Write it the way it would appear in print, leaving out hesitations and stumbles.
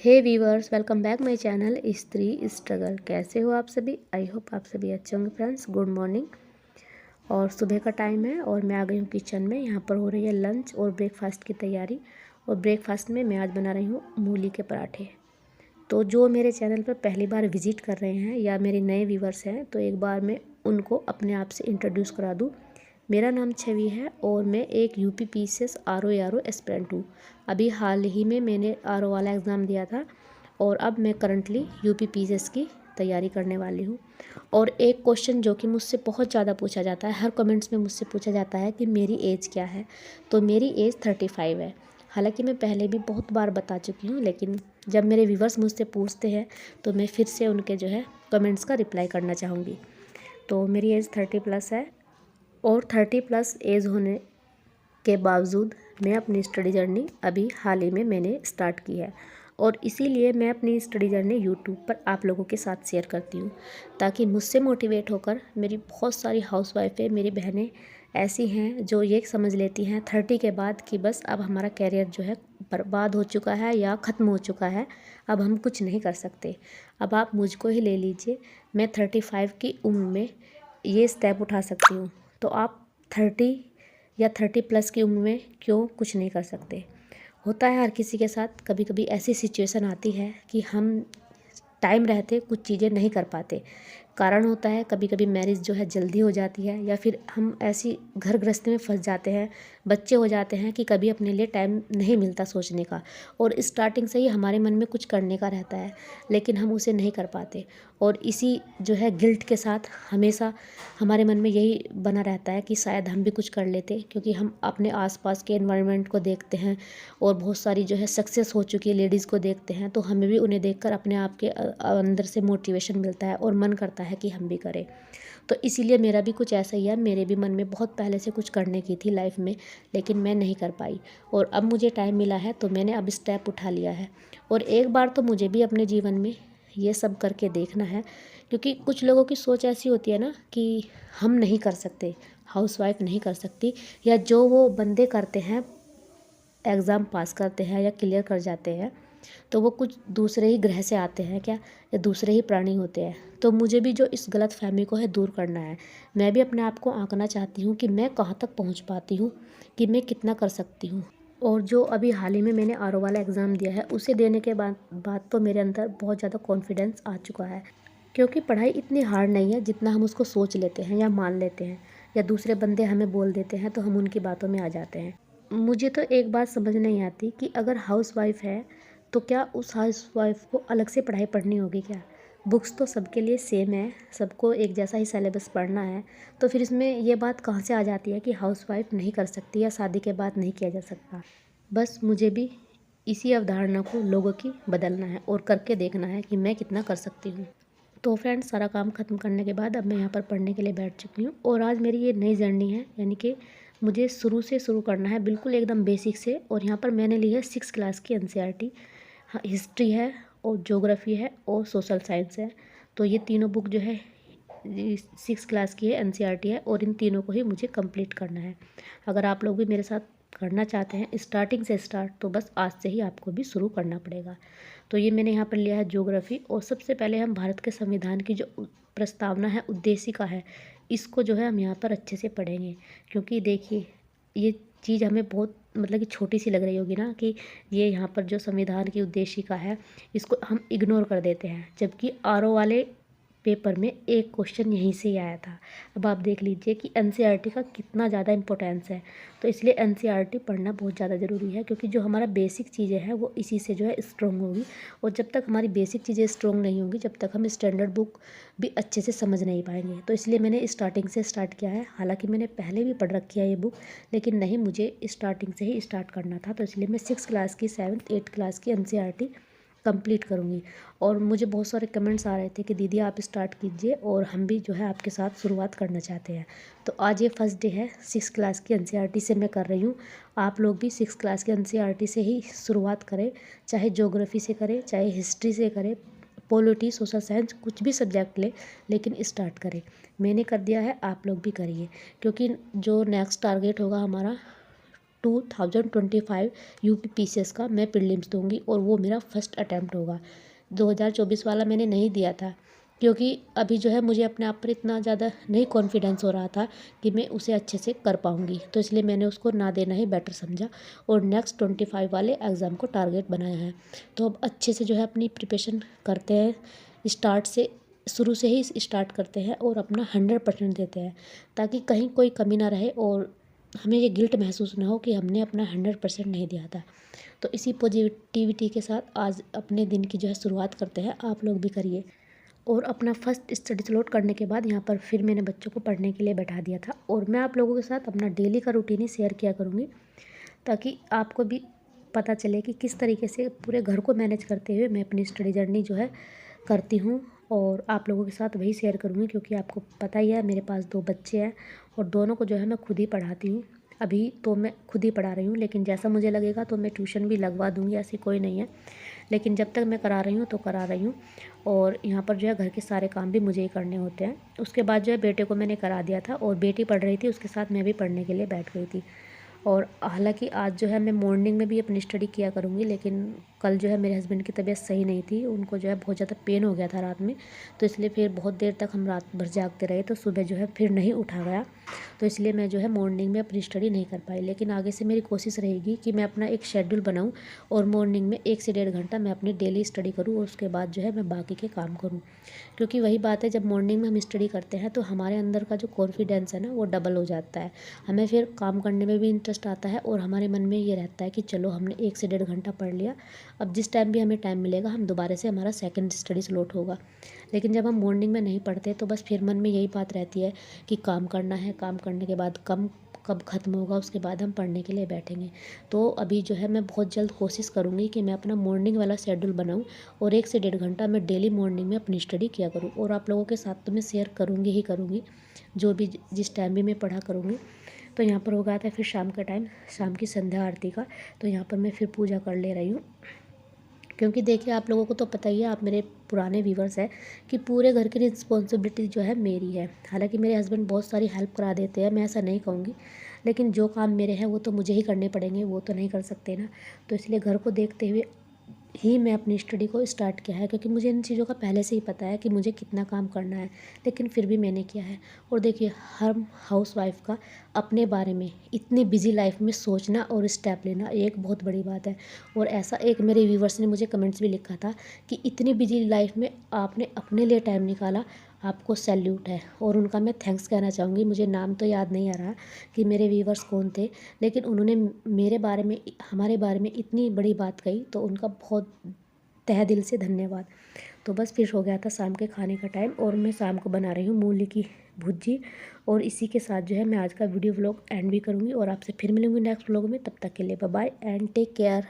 Hey viewers, welcome back my channel Stree struggle. कैसे हो आप सभी? आई होप आप सभी अच्छे होंगे। Friends, good morning. और सुबह का टाइम है और मैं आ गई हूँ किचन में। यहाँ पर हो रही है लंच और ब्रेकफास्ट की तैयारी। और ब्रेकफास्ट में मैं आज बना रही हूँ मूली के पराठे। तो जो मेरे चैनल पर पहली बार विजिट कर रहे हैं या मेरे नए व्यूवर्स हैं, तो एक बार मैं उनको अपने आप से इंट्रोड्यूस करा दूँ। मेरा नाम छवि है और मैं एक UP PCS R O aspirant हूँ। अभी हाल ही में मैंने आर वाला एग्ज़ाम दिया था और अब मैं करंटली यूपी पीसीएस की तैयारी करने वाली हूँ। और एक क्वेश्चन जो कि मुझसे बहुत ज़्यादा पूछा जाता है, हर कमेंट्स में मुझसे पूछा जाता है कि मेरी एज क्या है। तो मेरी एज 35 है। हालांकि मैं पहले भी बहुत बार बता चुकी हूँ, लेकिन जब मेरे व्यूवर्स मुझसे पूछते हैं तो मैं फिर से उनके कमेंट्स का रिप्लाई करना चाहूँगी। तो मेरी एज 30+ है और 30+ एज होने के बावजूद मैं अपनी स्टडी जर्नी अभी हाल ही में मैंने स्टार्ट की है। और इसीलिए मैं अपनी स्टडी जर्नी यूट्यूब पर आप लोगों के साथ शेयर करती हूँ, ताकि मुझसे मोटिवेट होकर मेरी बहुत सारी हाउसवाइफें, मेरी बहनें ऐसी हैं जो ये समझ लेती हैं 30 के बाद कि बस अब हमारा कैरियर बर्बाद हो चुका है या ख़त्म हो चुका है, अब हम कुछ नहीं कर सकते। अब आप मुझको ही ले लीजिए, मैं 35 की उम्र में ये स्टेप उठा सकती हूँ, तो आप 30 या 30+ की उम्र में क्यों कुछ नहीं कर सकते। होता है हर किसी के साथ, कभी कभी ऐसी सिचुएशन आती है कि हम टाइम रहते कुछ चीज़ें नहीं कर पाते। कारण होता है कभी कभी मैरिज जल्दी हो जाती है, या फिर हम ऐसी घर गृहस्थी में फंस जाते हैं, बच्चे हो जाते हैं कि कभी अपने लिए टाइम नहीं मिलता सोचने का। और स्टार्टिंग से ही हमारे मन में कुछ करने का रहता है, लेकिन हम उसे नहीं कर पाते। और इसी गिल्ट के साथ हमेशा हमारे मन में यही बना रहता है कि शायद हम भी कुछ कर लेते, क्योंकि हम अपने आसपास के एनवायरनमेंट को देखते हैं और बहुत सारी सक्सेस हो चुकी है लेडीज़ को देखते हैं, तो हमें भी उन्हें देखकर अपने आप के अंदर से मोटिवेशन मिलता है और मन करता है कि हम भी करें। तो इसीलिए मेरा भी कुछ ऐसा ही है। मेरे भी मन में बहुत पहले से कुछ करने की थी लाइफ में, लेकिन मैं नहीं कर पाई। और अब मुझे टाइम मिला है तो मैंने अब स्टेप उठा लिया है। और एक बार तो मुझे भी अपने जीवन में ये सब करके देखना है, क्योंकि कुछ लोगों की सोच ऐसी होती है ना कि हम नहीं कर सकते, हाउसवाइफ नहीं कर सकती, या जो वो बंदे करते हैं, एग्ज़ाम पास करते हैं या क्लियर कर जाते हैं, तो वो कुछ दूसरे ही ग्रह से आते हैं क्या, या दूसरे ही प्राणी होते हैं। तो मुझे भी इस गलत फहमी को दूर करना है। मैं भी अपने आप को आंकना चाहती हूँ कि मैं कहाँ तक पहुँच पाती हूँ, कि मैं कितना कर सकती हूँ। और जो अभी हाल ही में मैंने आर वाला एग्ज़ाम दिया है, उसे देने के बाद तो मेरे अंदर बहुत ज़्यादा कॉन्फिडेंस आ चुका है। क्योंकि पढ़ाई इतनी हार्ड नहीं है जितना हम उसको सोच लेते हैं या मान लेते हैं, या दूसरे बंदे हमें बोल देते हैं तो हम उनकी बातों में आ जाते हैं। मुझे तो एक बात समझ नहीं आती कि अगर हाउसवाइफ है तो क्या उस हाउसवाइफ को अलग से पढ़ाई पढ़नी होगी क्या? बुक्स तो सबके लिए सेम है, सबको एक जैसा ही सिलेबस पढ़ना है। तो फिर इसमें ये बात कहाँ से आ जाती है कि हाउसवाइफ नहीं कर सकती या शादी के बाद नहीं किया जा सकता। बस मुझे भी इसी अवधारणा को लोगों की बदलना है और करके देखना है कि मैं कितना कर सकती हूँ। तो फ्रेंड्स, सारा काम ख़त्म करने के बाद अब मैं यहाँ पर पढ़ने के लिए बैठ चुकी हूँ। और आज मेरी ये नई जर्नी है, यानी कि मुझे शुरू से शुरू करना है, बिल्कुल एकदम बेसिक से। और यहाँ पर मैंने ली है 6 क्लास की एनसीईआरटी। हिस्ट्री है और ज्योग्राफी है और सोशल साइंस है। तो ये तीनों बुक 6 क्लास की है, एनसीईआरटी है, और इन तीनों को ही मुझे कंप्लीट करना है। अगर आप लोग भी मेरे साथ करना चाहते हैं स्टार्टिंग से स्टार्ट, तो बस आज से ही आपको भी शुरू करना पड़ेगा। तो ये मैंने यहाँ पर लिया है ज्योग्राफी। और सबसे पहले हम भारत के संविधान की प्रस्तावना है, उद्देशिका है, इसको हम यहाँ पर अच्छे से पढ़ेंगे। क्योंकि देखिए, ये चीज़ हमें बहुत कि छोटी सी लग रही होगी ना, कि ये यहाँ पर जो संविधान की उद्देशिका है इसको हम इग्नोर कर देते हैं, जबकि आरओ वाले पेपर में एक क्वेश्चन यहीं से ही आया था। अब आप देख लीजिए कि एनसीईआरटी का कितना ज़्यादा इम्पोर्टेंस है। तो इसलिए एनसीईआरटी पढ़ना बहुत ज़्यादा ज़रूरी है, क्योंकि जो हमारा बेसिक चीज़ें हैं वो इसी से स्ट्रॉन्ग होगी। और जब तक हमारी बेसिक चीज़ें स्ट्रॉन्ग नहीं होंगी, जब तक हम स्टैंडर्ड बुक भी अच्छे से समझ नहीं पाएंगे। तो इसलिए मैंने स्टार्टिंग से स्टार्ट किया है। हालांकि मैंने पहले भी पढ़ रखी है ये बुक, लेकिन नहीं, मुझे स्टार्टिंग से ही स्टार्ट करना था। तो इसलिए मैं 6 क्लास की, 7th 8th क्लास की एनसीईआरटी कंप्लीट करूँगी। और मुझे बहुत सारे कमेंट्स आ रहे थे कि दीदी आप स्टार्ट कीजिए, और हम भी आपके साथ शुरुआत करना चाहते हैं। तो आज ये फर्स्ट डे है, 6 क्लास की एनसीईआरटी से मैं कर रही हूँ। आप लोग भी 6 क्लास की एनसीईआरटी से ही शुरुआत करें, चाहे ज्योग्राफी से करें, चाहे हिस्ट्री से करें, पॉलिटी, सोशल साइंस, कुछ भी सब्जेक्ट ले, लेकिन स्टार्ट करें। मैंने कर दिया है, आप लोग भी करिए। क्योंकि जो नेक्स्ट टारगेट होगा हमारा 2025 यूपीपीसीएस का मैं प्रीलिम्स दूंगी और वो मेरा फर्स्ट अटैम्प्ट होगा। 2024 वाला मैंने नहीं दिया था क्योंकि अभी जो है मुझे अपने आप पर इतना ज़्यादा नहीं कॉन्फिडेंस हो रहा था कि मैं उसे अच्छे से कर पाऊँगी, तो इसलिए मैंने उसको ना देना ही बेटर समझा और नेक्स्ट 25 वाले एग्ज़ाम को टारगेट बनाया है। तो अब अच्छे से जो है अपनी प्रिपरेशन करते हैं, शुरू से ही स्टार्ट करते हैं और अपना 100% देते हैं, ताकि कहीं कोई कमी ना रहे और हमें ये गिल्ट महसूस ना हो कि हमने अपना 100% नहीं दिया था। तो इसी पॉजिटिविटी के साथ आज अपने दिन की जो है शुरुआत करते हैं, आप लोग भी करिए। और अपना फर्स्ट स्टडी स्लॉट करने के बाद यहाँ पर फिर मैंने बच्चों को पढ़ने के लिए बैठा दिया था और मैं आप लोगों के साथ अपना डेली का रूटीन ही शेयर किया करूँगी, ताकि आपको भी पता चले कि किस तरीके से पूरे घर को मैनेज करते हुए मैं अपनी स्टडी जर्नी जो है करती हूँ। और आप लोगों के साथ वही शेयर करूँगी क्योंकि आपको पता ही है मेरे पास 2 बच्चे हैं और दोनों को जो है मैं खुद ही पढ़ाती हूँ। अभी तो मैं खुद ही पढ़ा रही हूँ, लेकिन जैसा मुझे लगेगा तो मैं ट्यूशन भी लगवा दूँगी, ऐसी कोई नहीं है। लेकिन जब तक मैं करा रही हूँ तो करा रही हूँ। और यहाँ पर जो है घर के सारे काम भी मुझे ही करने होते हैं। उसके बाद जो है बेटे को मैंने करा दिया था और बेटी पढ़ रही थी, उसके साथ मैं भी पढ़ने के लिए बैठ गई थी। और हालांकि आज जो है मैं मॉर्निंग में भी अपनी स्टडी किया करूँगी, लेकिन कल जो है मेरे हस्बैंड की तबीयत सही नहीं थी, उनको जो है बहुत ज़्यादा पेन हो गया था रात में, तो इसलिए फिर बहुत देर तक हम रात भर जागते रहे, तो सुबह जो है फिर नहीं उठा गया, तो इसलिए मैं जो है मॉर्निंग में अपनी स्टडी नहीं कर पाई। लेकिन आगे से मेरी कोशिश रहेगी कि मैं अपना एक शेड्यूल बनाऊँ और मॉर्निंग में 1 से 1.5 घंटा मैं अपनी डेली स्टडी करूँ और उसके बाद जो है मैं बाकी के काम करूँ। क्योंकि वही बात है, जब मॉर्निंग में हम स्टडी करते हैं तो हमारे अंदर का जो कॉन्फिडेंस है ना वो डबल हो जाता है, हमें फिर काम करने में भी इंटरेस्ट आता है और हमारे मन में ये रहता है कि चलो हमने 1 से 1.5 घंटा पढ़ लिया, अब जिस टाइम भी हमें टाइम मिलेगा हम दोबारा से हमारा सेकंड स्टडी स्लॉट होगा। लेकिन जब हम मॉर्निंग में नहीं पढ़ते तो बस फिर मन में यही बात रहती है कि काम करना है, काम करने के बाद कब ख़त्म होगा, उसके बाद हम पढ़ने के लिए बैठेंगे। तो अभी जो है मैं बहुत जल्द कोशिश करूँगी कि मैं अपना मॉर्निंग वाला शेड्यूल बनाऊँ और 1 से 1.5 घंटा मैं डेली मॉर्निंग में अपनी स्टडी किया करूँ। और आप लोगों के साथ तो मैं शेयर करूँगी ही करूँगी, जो भी जिस टाइम भी मैं पढ़ा करूँगी। तो यहाँ पर हो गया था फिर शाम का टाइम, शाम की संध्या आरती का, तो यहाँ पर मैं फिर पूजा कर ले रही हूँ। क्योंकि देखिए आप लोगों को तो पता ही है, आप मेरे पुराने व्यूवर्स हैं, कि पूरे घर की रिस्पॉन्सिबिलिटी जो है मेरी है। हालांकि मेरे हस्बैंड बहुत सारी हेल्प करा देते हैं, मैं ऐसा नहीं कहूँगी, लेकिन जो काम मेरे हैं वो तो मुझे ही करने पड़ेंगे, वो तो नहीं कर सकते ना। तो इसलिए घर को देखते हुए ही मैं अपनी स्टडी को स्टार्ट किया है, क्योंकि मुझे इन चीज़ों का पहले से ही पता है कि मुझे कितना काम करना है, लेकिन फिर भी मैंने किया है। और देखिए हर हाउसवाइफ का अपने बारे में इतनी बिजी लाइफ में सोचना और स्टेप लेना एक बहुत बड़ी बात है। और ऐसा एक मेरे व्यूवर्स ने मुझे कमेंट्स भी लिखा था कि इतनी बिजी लाइफ में आपने अपने लिए टाइम निकाला, आपको सैल्यूट है। और उनका मैं थैंक्स कहना चाहूँगी, मुझे नाम तो याद नहीं आ रहा कि मेरे व्यूवर्स कौन थे, लेकिन उन्होंने मेरे बारे में, हमारे बारे में इतनी बड़ी बात कही, तो उनका बहुत तहे दिल से धन्यवाद। तो बस फिर हो गया था शाम के खाने का टाइम और मैं शाम को बना रही हूँ मूली की भुजी। और इसी के साथ जो है मैं आज का वीडियो व्लॉग एंड भी करूँगी और आपसे फिर मिलूँगी नेक्स्ट व्लॉग में। तब तक के लिए bye bye and take care.